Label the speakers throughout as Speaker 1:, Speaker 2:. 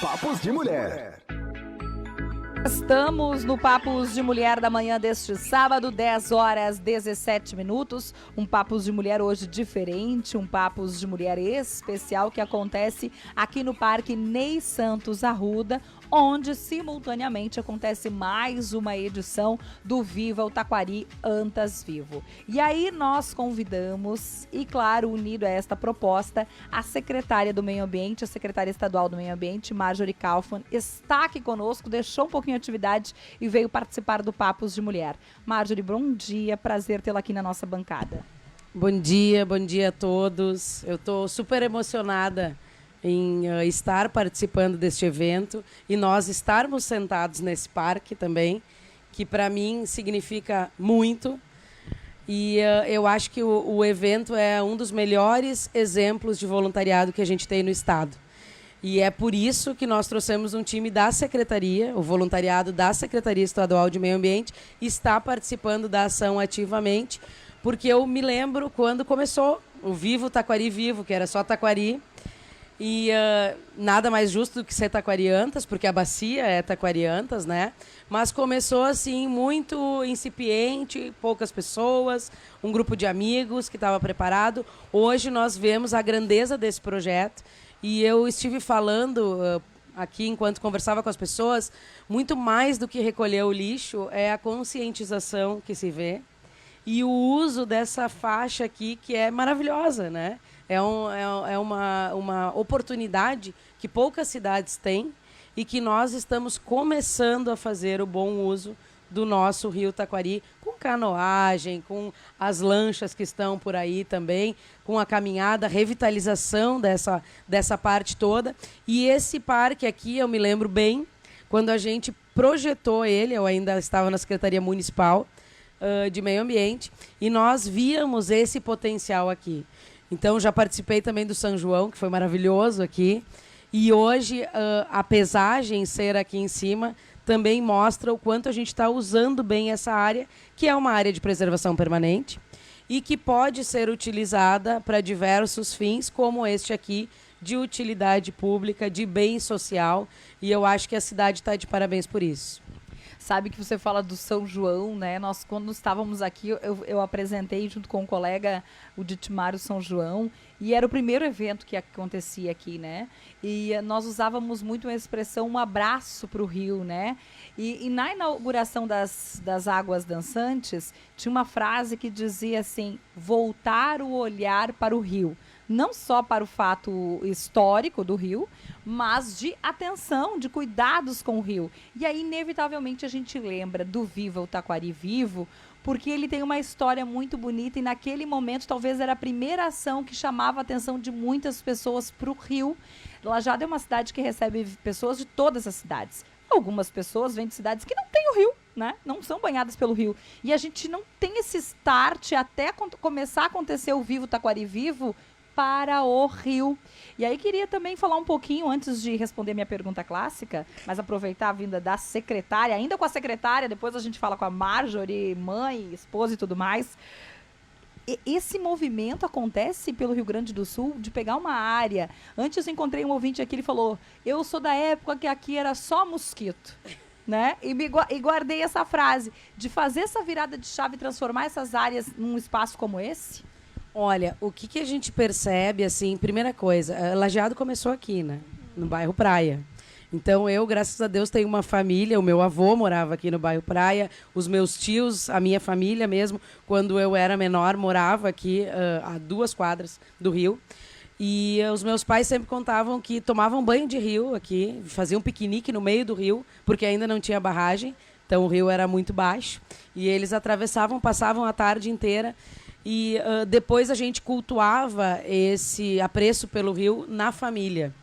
Speaker 1: Papos de Mulher.
Speaker 2: Estamos no Papos de Mulher da manhã deste sábado, 10 horas 17 minutos. Um Papos de Mulher hoje diferente, um Papos de Mulher especial que acontece aqui no Parque Ney Santos Arruda, onde simultaneamente acontece mais uma edição do Viva o Taquari Antas Vivo. E aí nós convidamos, e claro, unido a esta proposta, a secretária do Meio Ambiente, a secretária estadual do Meio Ambiente, Marjorie Kaufmann, está aqui conosco, deixou um pouquinho de atividade e veio participar do Papos de Mulher. Marjorie, bom dia, prazer tê-la aqui na nossa bancada.
Speaker 3: Bom dia a todos. Eu estou super emocionada em estar participando deste evento e nós estarmos sentados nesse parque também, que para mim significa muito. E eu acho que o evento é um dos melhores exemplos de voluntariado que a gente tem no estado. E é por isso que nós trouxemos um time da Secretaria, o voluntariado da Secretaria Estadual de Meio Ambiente está participando da ação ativamente, porque eu me lembro quando começou o Vivo Taquari Vivo, que era só Taquari. E nada mais justo do que ser taquariantas, porque a bacia é taquariantas, né? Mas começou assim, muito incipiente, poucas pessoas, um grupo de amigos que estava preparado. Hoje nós vemos a grandeza desse projeto e eu estive falando aqui, enquanto conversava com as pessoas, muito mais do que recolher o lixo, é a conscientização que se vê e o uso dessa faixa aqui, que é maravilhosa, né? É uma oportunidade que poucas cidades têm e que nós estamos começando a fazer o bom uso do nosso Rio Taquari, com canoagem, com as lanchas que estão por aí também, com a caminhada, revitalização dessa parte toda. E esse parque aqui, eu me lembro bem, quando a gente projetou ele, eu ainda estava na Secretaria Municipal de Meio Ambiente, e nós víamos esse potencial aqui. Então, já participei também do São João, que foi maravilhoso aqui. E hoje, a pesagem ser aqui em cima também mostra o quanto a gente está usando bem essa área, que é uma área de preservação permanente e que pode ser utilizada para diversos fins, como este aqui, de utilidade pública, de bem social. E eu acho que a cidade está de parabéns por isso.
Speaker 2: Sabe que você fala do São João, né? Nós, quando estávamos aqui, eu apresentei junto com o colega, o Ditmário São João, e era o primeiro evento que acontecia aqui, né? E nós usávamos muito a expressão um abraço para o rio, né? E na inauguração das águas dançantes, tinha uma frase que dizia assim, voltar o olhar para o rio. Não só para o fato histórico do rio, mas de atenção, de cuidados com o rio. E aí, inevitavelmente, a gente lembra do Viva o Taquari Vivo, porque ele tem uma história muito bonita e naquele momento talvez era a primeira ação que chamava a atenção de muitas pessoas para o rio. Lajeado é uma cidade que recebe pessoas de todas as cidades. Algumas pessoas vêm de cidades que não têm o rio, né? Não são banhadas pelo rio. E a gente não tem esse start até começar a acontecer o Vivo Taquari Vivo para o rio. E aí queria também falar um pouquinho, antes de responder minha pergunta clássica, mas aproveitar a vinda da secretária, ainda com a secretária, depois a gente fala com a Marjorie, mãe, esposa e tudo mais. Esse movimento acontece pelo Rio Grande do Sul, de pegar uma área. Antes eu encontrei um ouvinte aqui, ele falou, eu sou da época que aqui era só mosquito. Né? E guardei essa frase, de fazer essa virada de chave e transformar essas áreas num espaço como esse.
Speaker 3: Olha, o que a gente percebe, assim, primeira coisa, Lajeado começou aqui, né? No bairro Praia. Então, eu, graças a Deus, tenho uma família, o meu avô morava aqui no bairro Praia, os meus tios, a minha família mesmo, quando eu era menor, morava aqui a 2 quadras do rio. E os meus pais sempre contavam que tomavam banho de rio aqui, faziam piquenique no meio do rio, porque ainda não tinha barragem, então o rio era muito baixo. E eles atravessavam, passavam a tarde inteira. E depois a gente cultuava esse apreço pelo rio na família.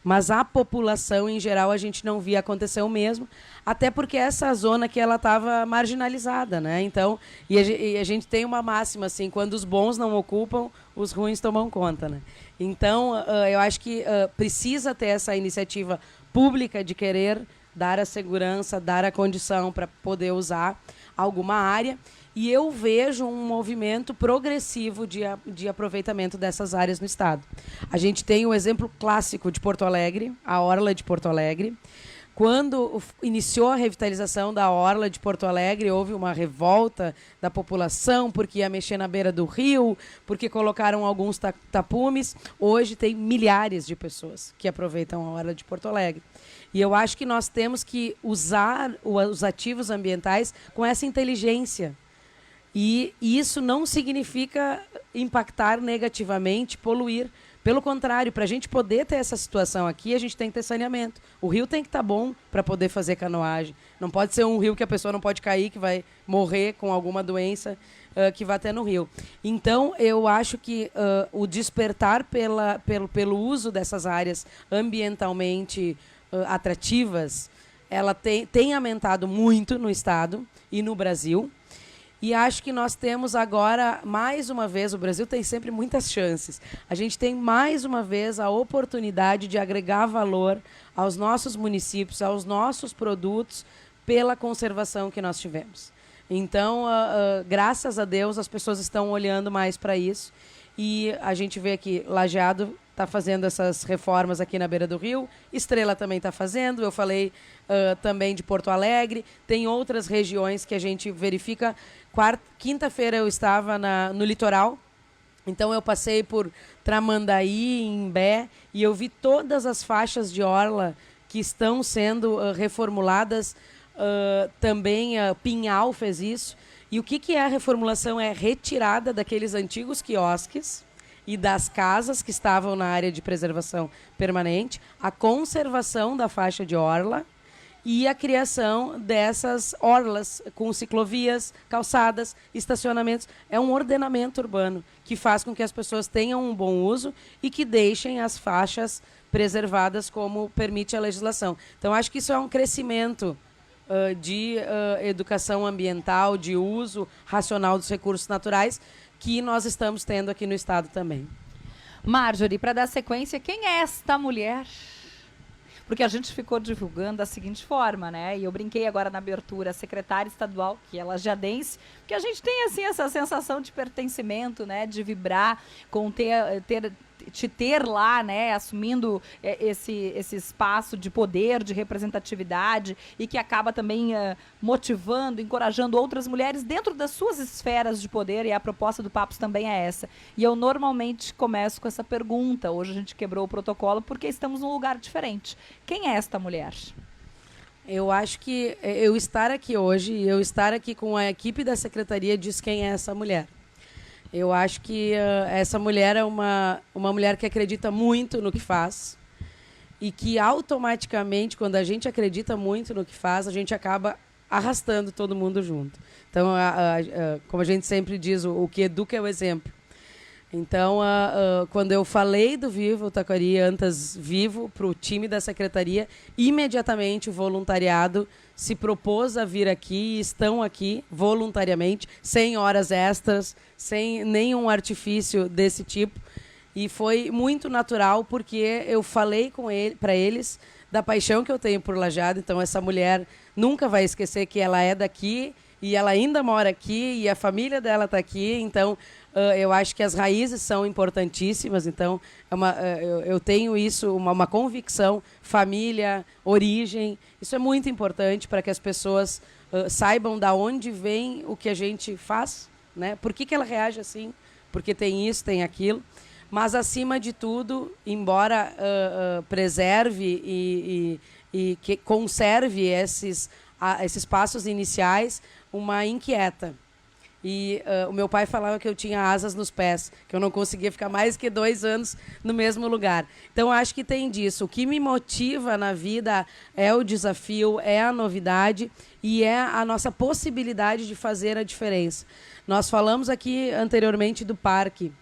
Speaker 3: Mas a população, em geral, a gente não via acontecer o mesmo, até porque essa zona aqui ela estava marginalizada, né? Então, e a gente tem uma máxima, assim, quando os bons não ocupam, os ruins tomam conta, né? Então, eu acho que precisa ter essa iniciativa pública de querer dar a segurança, dar a condição para poder usar alguma área. e eu vejo um movimento progressivo de aproveitamento dessas áreas no estado. A gente tem o exemplo clássico de Porto Alegre, a Orla de Porto Alegre. Quando iniciou a revitalização da Orla de Porto Alegre, houve uma revolta da população, porque ia mexer na beira do rio, porque colocaram alguns tapumes. Hoje tem milhares de pessoas que aproveitam a Orla de Porto Alegre. E eu acho que nós temos que usar os ativos ambientais com essa inteligência. E isso não significa impactar negativamente, poluir. Pelo contrário, para a gente poder ter essa situação aqui, a gente tem que ter saneamento. O rio tem que estar bom para poder fazer canoagem. Não pode ser um rio que a pessoa não pode cair, que vai morrer com alguma doença que vai ter no rio. Então, eu acho que o despertar pelo uso dessas áreas ambientalmente atrativas, ela tem aumentado muito no estado e no Brasil. E acho que nós temos agora, mais uma vez, o Brasil tem sempre muitas chances. A gente tem, mais uma vez, a oportunidade de agregar valor aos nossos municípios, aos nossos produtos, pela conservação que nós tivemos. Então, graças a Deus, as pessoas estão olhando mais para isso. E a gente vê que Lajeado está fazendo essas reformas aqui na beira do rio, Estrela também está fazendo, eu falei também de Porto Alegre, tem outras regiões que a gente verifica. Quinta-feira eu estava no litoral, então eu passei por Tramandaí, Imbé, e eu vi todas as faixas de orla que estão sendo reformuladas, também Pinhal fez isso. E o que é a reformulação? É retirada daqueles antigos quiosques e das casas que estavam na área de preservação permanente, a conservação da faixa de orla e a criação dessas orlas com ciclovias, calçadas, estacionamentos. É um ordenamento urbano que faz com que as pessoas tenham um bom uso e que deixem as faixas preservadas como permite a legislação. Então, acho que isso é um crescimento de educação ambiental, de uso racional dos recursos naturais, que nós estamos tendo aqui no estado também.
Speaker 2: Marjorie, para dar sequência, quem é esta mulher? Porque a gente ficou divulgando da seguinte forma, né? E eu brinquei agora na abertura, a secretária estadual, que é lajadense, porque a gente tem assim essa sensação de pertencimento, né? De vibrar com te ter lá, né, assumindo esse espaço de poder, de representatividade e que acaba também motivando, encorajando outras mulheres dentro das suas esferas de poder, e a proposta do Papos também é essa. E eu normalmente começo com essa pergunta. Hoje a gente quebrou o protocolo porque estamos num lugar diferente. Quem é esta mulher?
Speaker 3: Eu acho que eu estar aqui hoje, eu estar aqui com a equipe da secretaria diz quem é essa mulher. Eu acho que essa mulher é uma mulher que acredita muito no que faz e que automaticamente, quando a gente acredita muito no que faz, a gente acaba arrastando todo mundo junto. Então, como a gente sempre diz, o que educa é o exemplo. Então, quando eu falei do Vivo Taquari, antes Vivo, para o time da secretaria, imediatamente o voluntariado se propôs a vir aqui e estão aqui voluntariamente, sem horas extras, sem nenhum artifício desse tipo. E foi muito natural, porque eu falei para eles da paixão que eu tenho por Lajeado. Então, essa mulher nunca vai esquecer que ela é daqui e ela ainda mora aqui e a família dela está aqui. Então, eu acho que as raízes são importantíssimas. Então, eu tenho isso, uma convicção, família, origem. Isso é muito importante para que as pessoas saibam de onde vem o que a gente faz, né? Por que ela reage assim? Porque tem isso, tem aquilo. Mas, acima de tudo, embora preserve e que conserve esses passos iniciais, uma inquieta. E o meu pai falava que eu tinha asas nos pés, que eu não conseguia ficar mais que 2 anos no mesmo lugar. Então, acho que tem disso. O que me motiva na vida é o desafio, é a novidade e é a nossa possibilidade de fazer a diferença. Nós falamos aqui anteriormente do parque.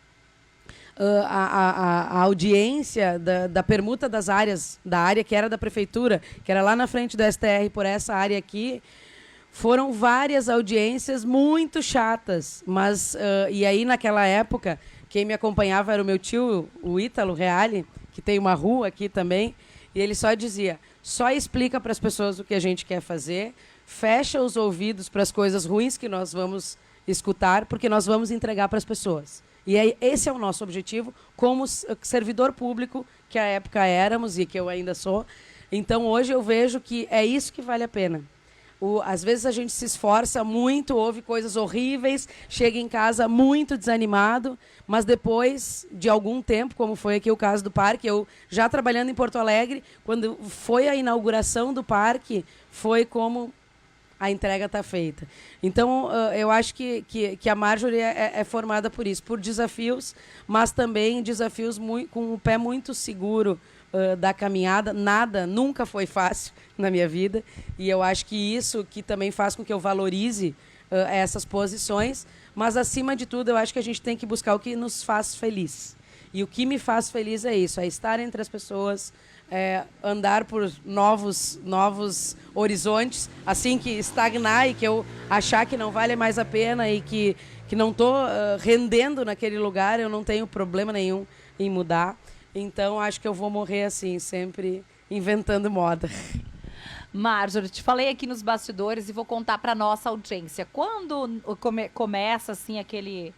Speaker 3: A audiência da permuta das áreas, da área que era da prefeitura, que era lá na frente do STR, por essa área aqui, foram várias audiências muito chatas, mas e aí naquela época quem me acompanhava era o meu tio, o Ítalo Reale, que tem uma rua aqui também, e ele só dizia: só explica para as pessoas o que a gente quer fazer, fecha os ouvidos para as coisas ruins que nós vamos escutar, porque nós vamos entregar para as pessoas. E esse é o nosso objetivo como servidor público, que à época éramos e que eu ainda sou. Então, hoje eu vejo que é isso que vale a pena. Às vezes a gente se esforça muito, ouve coisas horríveis, chega em casa muito desanimado, mas depois de algum tempo, como foi aqui o caso do parque, eu já trabalhando em Porto Alegre, quando foi a inauguração do parque, foi como a entrega está feita. Então, eu acho que a Marjorie é formada por isso, por desafios, mas também desafios com o pé muito seguro da caminhada. Nunca foi fácil na minha vida, e eu acho que isso que também faz com que eu valorize essas posições, mas acima de tudo eu acho que a gente tem que buscar o que nos faz feliz. E o que me faz feliz é isso, é estar entre as pessoas, andar por novos horizontes, assim que estagnar e que eu achar que não vale mais a pena e que não estou rendendo naquele lugar, eu não tenho problema nenhum em mudar. Então, acho que eu vou morrer assim, sempre inventando moda.
Speaker 2: Marjorie, te falei aqui nos bastidores e vou contar para nossa audiência. Quando começa assim aquele...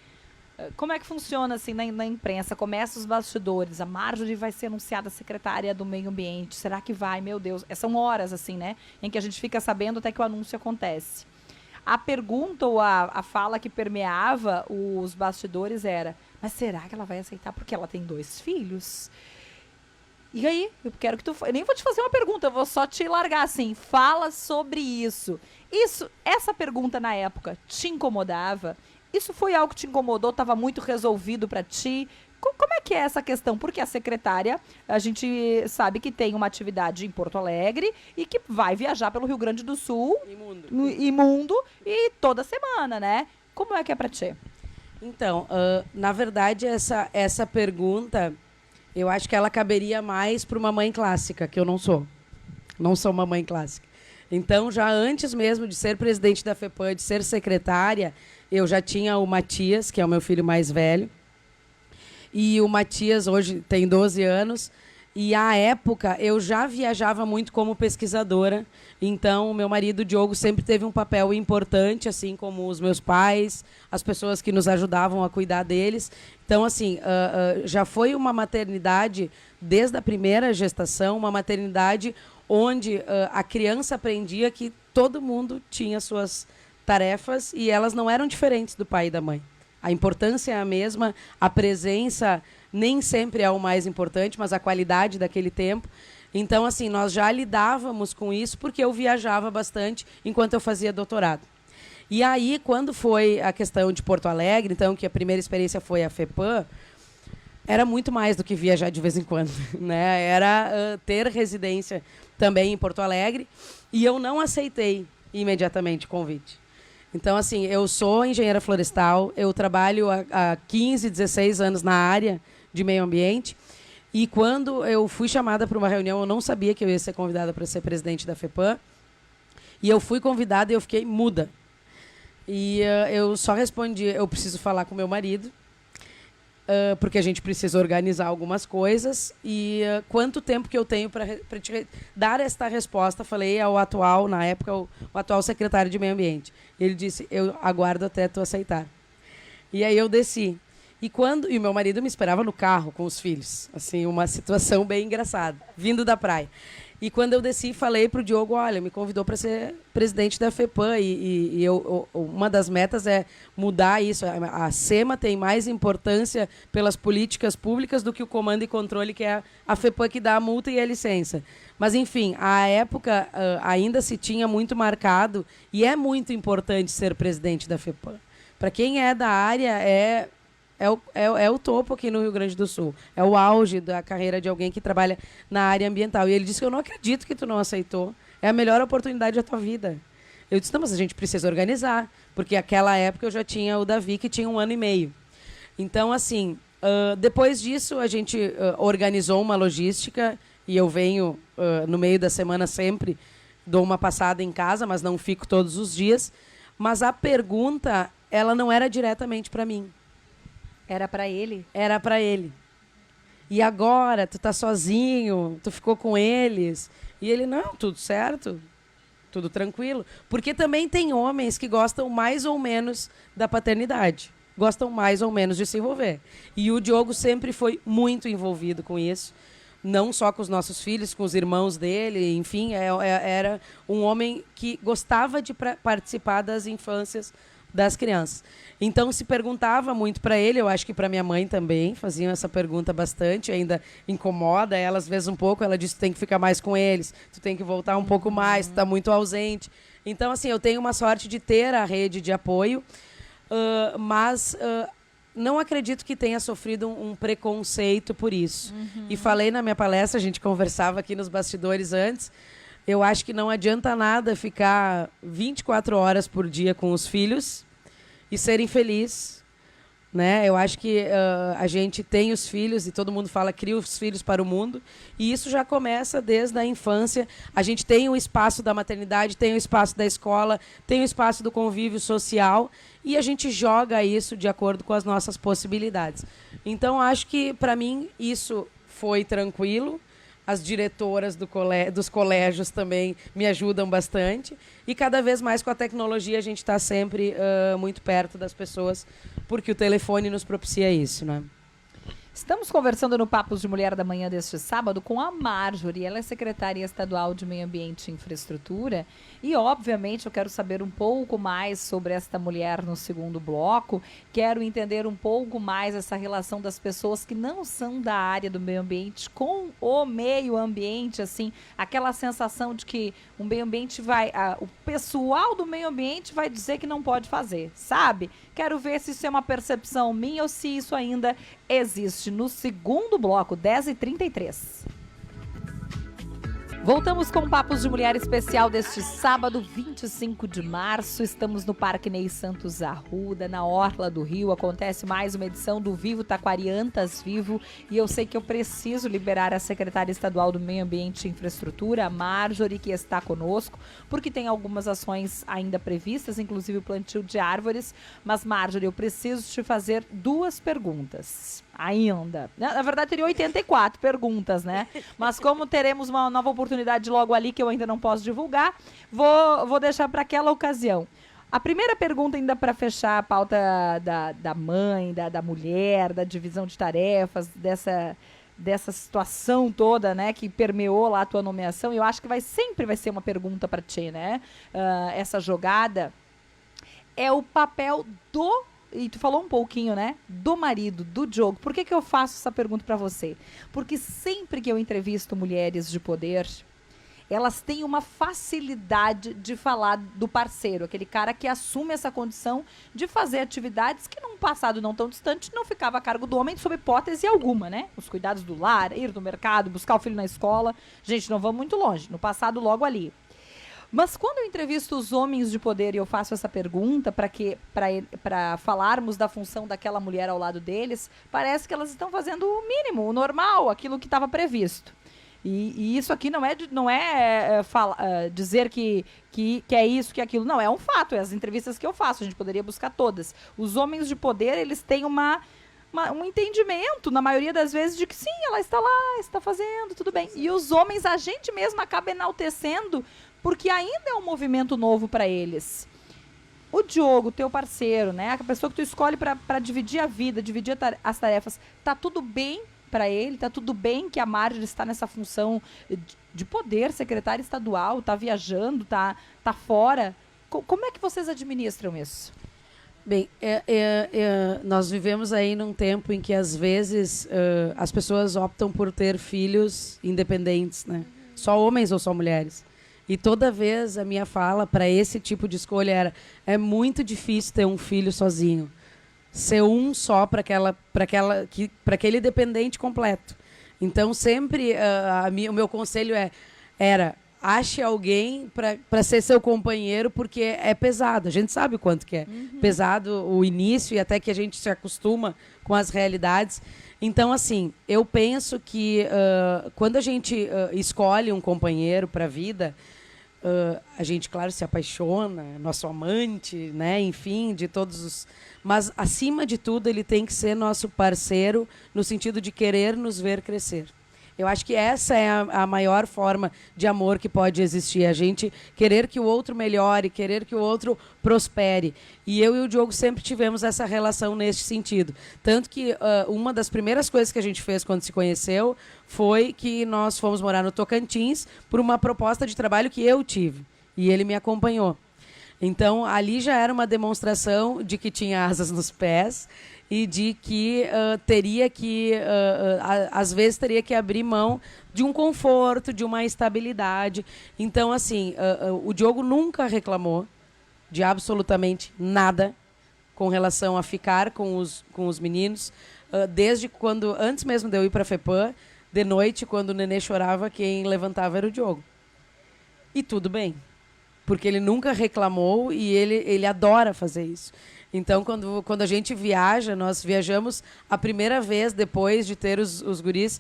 Speaker 2: Como é que funciona assim na imprensa? Começa os bastidores. A Marjorie vai ser anunciada secretária do Meio Ambiente. Será que vai? Meu Deus. São horas assim, né? Em que a gente fica sabendo até que o anúncio acontece. A pergunta ou a fala que permeava os bastidores era: mas será que ela vai aceitar porque ela tem 2 filhos? E aí, eu quero que tu... Eu nem vou te fazer uma pergunta, eu vou só te largar assim. Fala sobre isso. Essa pergunta na época te incomodava? Isso foi algo que te incomodou? Estava muito resolvido para ti? Como é que é essa questão? Porque a secretária, a gente sabe que tem uma atividade em Porto Alegre e que vai viajar pelo Rio Grande do Sul, imundo, e toda semana, né? Como é que é para ti?
Speaker 3: Então, na verdade, essa pergunta, eu acho que ela caberia mais para uma mãe clássica, que eu não sou. Não sou uma mãe clássica. Então, já antes mesmo de ser presidente da FEPAM, de ser secretária, eu já tinha o Matias, que é o meu filho mais velho. E o Matias hoje tem 12 anos. E, à época, eu já viajava muito como pesquisadora. Então, o meu marido, Diogo, sempre teve um papel importante, assim como os meus pais, as pessoas que nos ajudavam a cuidar deles. Então, assim, já foi uma maternidade, desde a primeira gestação, uma maternidade onde a criança aprendia que todo mundo tinha suas tarefas e elas não eram diferentes do pai e da mãe. A importância é a mesma, a presença nem sempre é o mais importante, mas a qualidade daquele tempo. Então, assim, nós já lidávamos com isso porque eu viajava bastante enquanto eu fazia doutorado. E aí, quando foi a questão de Porto Alegre, então, que a primeira experiência foi a FEPAM, era muito mais do que viajar de vez em quando, né? Era ter residência também em Porto Alegre, e eu não aceitei imediatamente o convite. Então, assim, eu sou engenheira florestal, eu trabalho há 15, 16 anos na área de meio ambiente, e quando eu fui chamada para uma reunião, eu não sabia que eu ia ser convidada para ser presidente da FEPAM, e eu fui convidada e eu fiquei muda. E eu só respondi: eu preciso falar com meu marido, porque a gente precisa organizar algumas coisas, e quanto tempo que eu tenho para te dar esta resposta. Falei ao atual, na época, o atual secretário de Meio Ambiente. Ele disse: eu aguardo até tu aceitar. E aí eu desci. E o meu marido me esperava no carro com os filhos. Assim, uma situação bem engraçada, vindo da praia. E quando eu desci, falei para o Diogo: olha, me convidou para ser presidente da FEPAM, e uma das metas é mudar isso. A SEMA tem mais importância pelas políticas públicas do que o comando e controle, que é a FEPAM que dá a multa e a licença. Mas, enfim, à época ainda se tinha muito marcado, e é muito importante ser presidente da FEPAM. Para quem é da área, é o topo aqui no Rio Grande do Sul. É o auge da carreira de alguém que trabalha na área ambiental. E ele disse: eu não acredito que tu não aceitou. É a melhor oportunidade da tua vida. Eu disse: não, mas a gente precisa organizar. Porque naquela época eu já tinha o Davi, que tinha 1 ano e meio. Então, assim, depois disso, a gente organizou uma logística. E eu venho, no meio da semana sempre, dou uma passada em casa, mas não fico todos os dias. Mas a pergunta, ela não era diretamente para mim.
Speaker 2: Era para ele?
Speaker 3: Era para ele. E agora, tu tá sozinho, tu ficou com eles. E ele: não, tudo certo, tudo tranquilo. Porque também tem homens que gostam mais ou menos da paternidade. Gostam mais ou menos de se envolver. E o Diogo sempre foi muito envolvido com isso. Não só com os nossos filhos, com os irmãos dele, enfim, era um homem que gostava de participar das infâncias das crianças. Então se perguntava muito para ele, eu acho que para minha mãe também, faziam essa pergunta bastante, ainda incomoda ela às vezes um pouco, ela disse, tu tem que ficar mais com eles, tu tem que voltar um pouco mais, tu tá muito ausente. Então, assim, eu tenho uma sorte de ter a rede de apoio, mas não acredito que tenha sofrido um preconceito por isso. E falei na minha palestra, a gente conversava aqui nos bastidores antes, eu acho que não adianta nada ficar 24 horas por dia com os filhos e serem felizes, né? Eu acho que a gente tem os filhos e todo mundo fala cria os filhos para o mundo e isso já começa desde a infância. A gente tem o espaço da maternidade, tem o espaço da escola, tem o espaço do convívio social e a gente joga isso de acordo com as nossas possibilidades. Então, acho que, para mim, isso foi tranquilo. As diretoras dos colégios também me ajudam bastante. E cada vez mais com a tecnologia a gente está sempre muito perto das pessoas, porque o telefone nos propicia isso, né?
Speaker 2: Estamos conversando no Papos de Mulher da Manhã deste sábado com a Marjorie. Ela é secretária estadual de Meio Ambiente e Infraestrutura. E, obviamente, eu quero saber um pouco mais sobre esta mulher no segundo bloco. Quero entender um pouco mais essa relação das pessoas que não são da área do meio ambiente com o meio ambiente, assim, aquela sensação de que o meio ambiente o pessoal do meio ambiente vai dizer que não pode fazer, sabe? Quero ver se isso é uma percepção minha ou se isso ainda existe. No segundo bloco, 10h33. Voltamos com Papos de Mulher especial deste sábado, 25 de março. Estamos no Parque Ney Santos Arruda, na Orla do Rio. Acontece mais uma edição do Vivo Taquariantas Vivo. E eu sei que eu preciso liberar a secretária estadual do Meio Ambiente e Infraestrutura, a Marjorie, que está conosco, porque tem algumas ações ainda previstas, inclusive o plantio de árvores. Mas, Marjorie, eu preciso te fazer 2 perguntas. Ainda. Na verdade, teria 84 perguntas, né? Mas como teremos uma nova oportunidade logo ali, que eu ainda não posso divulgar, vou deixar para aquela ocasião. A primeira pergunta, ainda para fechar a pauta da mãe, da mulher, da divisão de tarefas, dessa situação toda, né, que permeou lá a tua nomeação, eu acho que sempre vai ser uma pergunta para ti, né? Essa jogada é o papel e tu falou um pouquinho, né, do marido, do Diogo. Por que eu faço essa pergunta para você? Porque sempre que eu entrevisto mulheres de poder, elas têm uma facilidade de falar do parceiro, aquele cara que assume essa condição de fazer atividades que num passado não tão distante não ficava a cargo do homem sob hipótese alguma, né? Os cuidados do lar, ir no mercado, buscar o filho na escola. Gente, não vamos muito longe, no passado logo ali. Mas quando eu entrevisto os homens de poder e eu faço essa pergunta para falarmos da função daquela mulher ao lado deles, parece que elas estão fazendo o mínimo, o normal, aquilo que estava previsto. E isso aqui não é dizer que é isso, que é aquilo. Não, é um fato, é as entrevistas que eu faço, a gente poderia buscar todas. Os homens de poder, eles têm um entendimento, na maioria das vezes, de que sim, ela está lá, está fazendo, tudo bem. E os homens, a gente mesmo acaba enaltecendo, porque ainda é um movimento novo para eles. O Diogo, teu parceiro, né? A pessoa que tu escolhe para dividir a vida, dividir as tarefas, tá tudo bem para ele? Tá tudo bem que a Marjorie está nessa função de poder, secretária estadual, tá viajando, tá fora? Como é que vocês administram isso?
Speaker 3: Bem, nós vivemos aí num tempo em que, às vezes, as pessoas optam por ter filhos independentes, né? Só homens ou só mulheres. E toda vez a minha fala para esse tipo de escolha é muito difícil ter um filho sozinho. Ser um só para aquele dependente completo. Então, sempre o meu conselho era ache alguém para ser seu companheiro, porque é pesado. A gente sabe o quanto que é pesado o início e até que a gente se acostuma com as realidades. Então, assim, eu penso que quando a gente escolhe um companheiro para a vida, a gente, claro, se apaixona, nosso amante, né? Enfim, de todos os... Mas, acima de tudo, ele tem que ser nosso parceiro no sentido de querer nos ver crescer. Eu acho que essa é a maior forma de amor que pode existir. A gente querer que o outro melhore, querer que o outro prospere. E eu e o Diogo sempre tivemos essa relação nesse sentido. Tanto que uma das primeiras coisas que a gente fez quando se conheceu foi que nós fomos morar no Tocantins por uma proposta de trabalho que eu tive. E ele me acompanhou. Então, ali já era uma demonstração de que tinha asas nos pés e de que teria que, às vezes, teria que abrir mão de um conforto, de uma estabilidade. Então, assim, o Diogo nunca reclamou de absolutamente nada com relação a ficar com os meninos, desde quando, antes mesmo de eu ir para a FEPAM, de noite, quando o nenê chorava, quem levantava era o Diogo. E tudo bem, porque ele nunca reclamou e ele adora fazer isso. Então, quando a gente viaja, nós viajamos a primeira vez depois de ter os guris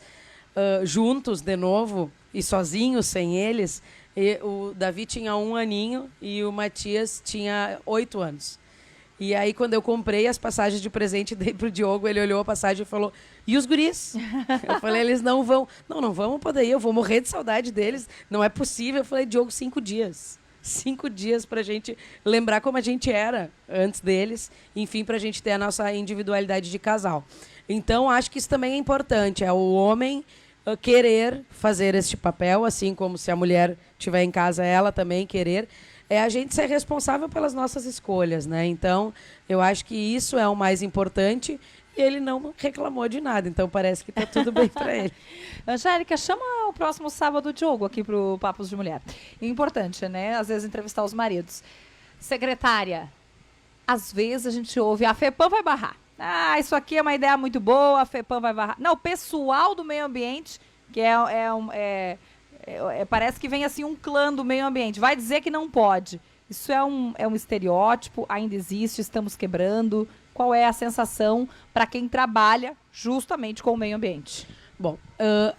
Speaker 3: juntos de novo e sozinhos, sem eles. E o Davi tinha 1 aninho e o Matias tinha 8 anos. E aí, quando eu comprei as passagens de presente, dei pro Diogo, ele olhou a passagem e falou, e os guris? Eu falei, eles não vão. Não vão poder ir, eu vou morrer de saudade deles. Não é possível. Eu falei, Diogo, 5 dias. 5 dias para a gente lembrar como a gente era antes deles, enfim, para a gente ter a nossa individualidade de casal. Então, acho que isso também é importante, é o homem querer fazer este papel, assim como se a mulher estiver em casa, ela também querer, é a gente ser responsável pelas nossas escolhas, né? Então, eu acho que isso é o mais importante. E ele não reclamou de nada, então parece que está tudo bem para ele.
Speaker 2: Angélica, chama o próximo sábado o Diogo aqui para o Papos de Mulher. Importante, né? Às vezes entrevistar os maridos. Secretária, às vezes a gente ouve, a FEPAM vai barrar. Ah, isso aqui é uma ideia muito boa, a FEPAM vai barrar. Não, o pessoal do meio ambiente, que parece que vem assim um clã do meio ambiente, vai dizer que não pode. Isso é um estereótipo, ainda existe, estamos quebrando. Qual é a sensação para quem trabalha justamente com o meio ambiente?
Speaker 3: Bom,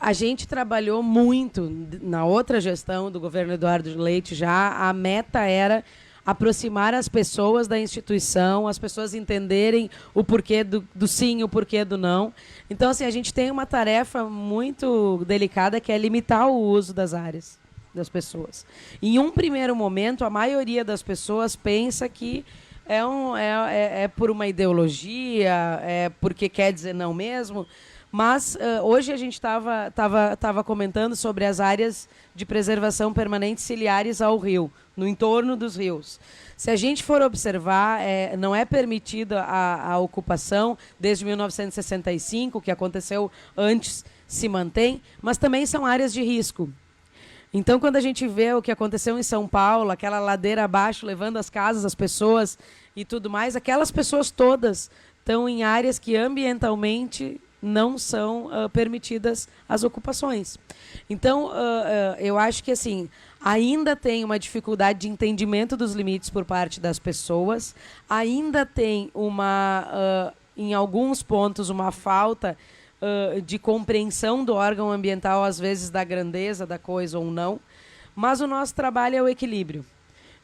Speaker 3: a gente trabalhou muito na outra gestão do governo Eduardo Leite já. A meta era aproximar as pessoas da instituição, as pessoas entenderem o porquê do sim, o porquê do não. Então, assim, a gente tem uma tarefa muito delicada que é limitar o uso das áreas das pessoas. Em um primeiro momento, a maioria das pessoas pensa que é por uma ideologia, é porque quer dizer não mesmo, mas hoje a gente estava comentando sobre as áreas de preservação permanente ciliares ao rio, no entorno dos rios. Se a gente for observar, não é permitida a ocupação desde 1965, o que aconteceu antes se mantém, mas também são áreas de risco. Então, quando a gente vê o que aconteceu em São Paulo, aquela ladeira abaixo, levando as casas, as pessoas e tudo mais, aquelas pessoas todas estão em áreas que ambientalmente não são permitidas as ocupações. Então, eu acho que assim, ainda tem uma dificuldade de entendimento dos limites por parte das pessoas, ainda tem em alguns pontos, uma falta de compreensão do órgão ambiental, às vezes da grandeza da coisa ou não, mas o nosso trabalho é o equilíbrio.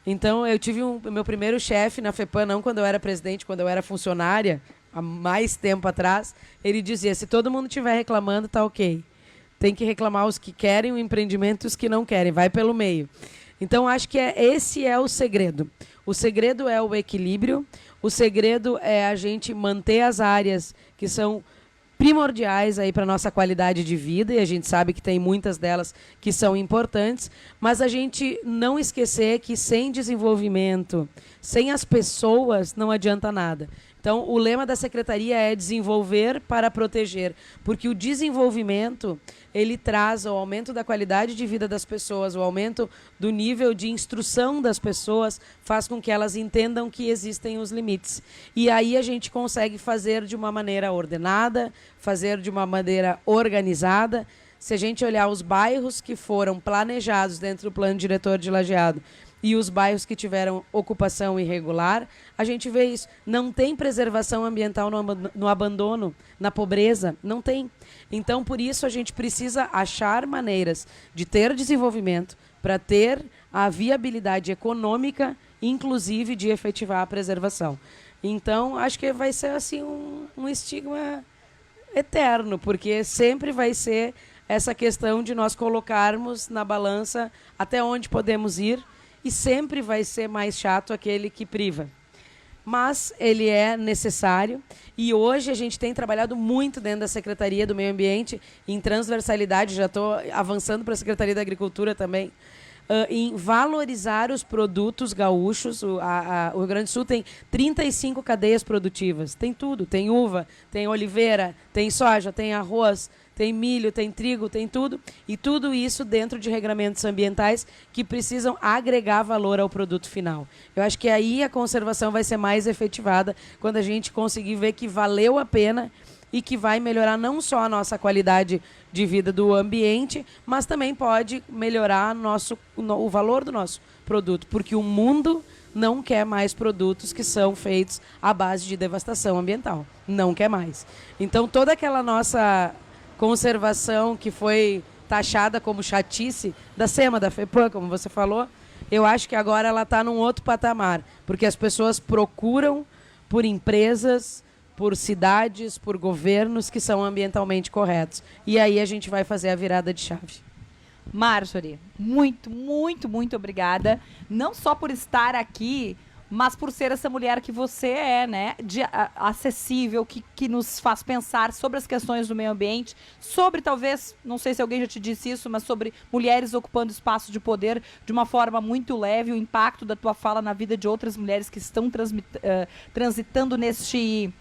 Speaker 3: Então, eu tive o meu primeiro chefe na FEPAM, não quando eu era presidente, quando eu era funcionária, há mais tempo atrás, ele dizia, se todo mundo estiver reclamando, tá ok. Tem que reclamar os que querem o empreendimento e os que não querem, vai pelo meio. Então, acho que esse é o segredo. O segredo é o equilíbrio, o segredo é a gente manter as áreas que são primordiais aí para a nossa qualidade de vida, e a gente sabe que tem muitas delas que são importantes, mas a gente não esquecer que sem desenvolvimento, sem as pessoas, não adianta nada. Então, o lema da secretaria é desenvolver para proteger, porque o desenvolvimento, ele traz o aumento da qualidade de vida das pessoas, o aumento do nível de instrução das pessoas, faz com que elas entendam que existem os limites. E aí a gente consegue fazer de uma maneira ordenada, fazer de uma maneira organizada. Se a gente olhar os bairros que foram planejados dentro do plano diretor de Lajeado, e os bairros que tiveram ocupação irregular, a gente vê isso. Não tem preservação ambiental no abandono, na pobreza, não tem. Então, por isso, a gente precisa achar maneiras de ter desenvolvimento para ter a viabilidade econômica, inclusive de efetivar a preservação. Então, acho que vai ser assim um estigma eterno, porque sempre vai ser essa questão de nós colocarmos na balança até onde podemos ir, e sempre vai ser mais chato aquele que priva. Mas ele é necessário, e hoje a gente tem trabalhado muito dentro da Secretaria do Meio Ambiente, em transversalidade, já estou avançando para a Secretaria da Agricultura também, em valorizar os produtos gaúchos. O Rio Grande do Sul tem 35 cadeias produtivas, tem tudo, tem uva, tem oliveira, tem soja, tem arroz, tem milho, tem trigo, tem tudo, e tudo isso dentro de regramentos ambientais que precisam agregar valor ao produto final. Eu acho que aí a conservação vai ser mais efetivada quando a gente conseguir ver que valeu a pena e que vai melhorar não só a nossa qualidade de vida do ambiente, mas também pode melhorar o valor do nosso produto, porque o mundo não quer mais produtos que são feitos à base de devastação ambiental. Não quer mais. Então, toda aquela nossa conservação que foi taxada como chatice da SEMA, da FEPAM, como você falou, eu acho que agora ela está num outro patamar, porque as pessoas procuram por empresas, por cidades, por governos que são ambientalmente corretos. E aí a gente vai fazer a virada de chave.
Speaker 2: Marjorie, muito, muito, muito obrigada. Não só por estar aqui, mas por ser essa mulher que você é, né? Acessível, que nos faz pensar sobre as questões do meio ambiente, sobre talvez, não sei se alguém já te disse isso, mas sobre mulheres ocupando espaços de poder de uma forma muito leve, o impacto da tua fala na vida de outras mulheres que estão transitando neste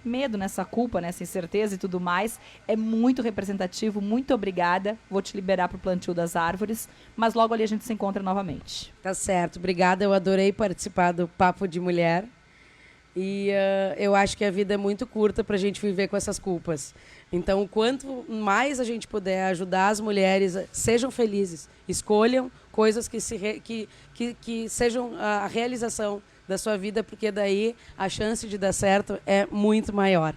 Speaker 2: medo, nessa culpa, nessa incerteza e tudo mais, é muito representativo. Muito obrigada. Vou te liberar para o plantio das árvores, mas logo ali a gente se encontra novamente.
Speaker 3: Tá certo, obrigada. Eu adorei participar do Papo de Mulher, e eu acho que a vida é muito curta para a gente viver com essas culpas. Então, quanto mais a gente puder ajudar as mulheres, sejam felizes, escolham coisas que sejam a realização da sua vida, porque daí a chance de dar certo é muito maior.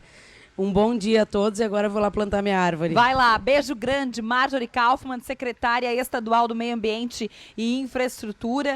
Speaker 3: Um bom dia a todos, e agora eu vou lá plantar minha árvore.
Speaker 2: Vai lá, beijo grande, Marjorie Kaufmann, secretária estadual do Meio Ambiente e Infraestrutura.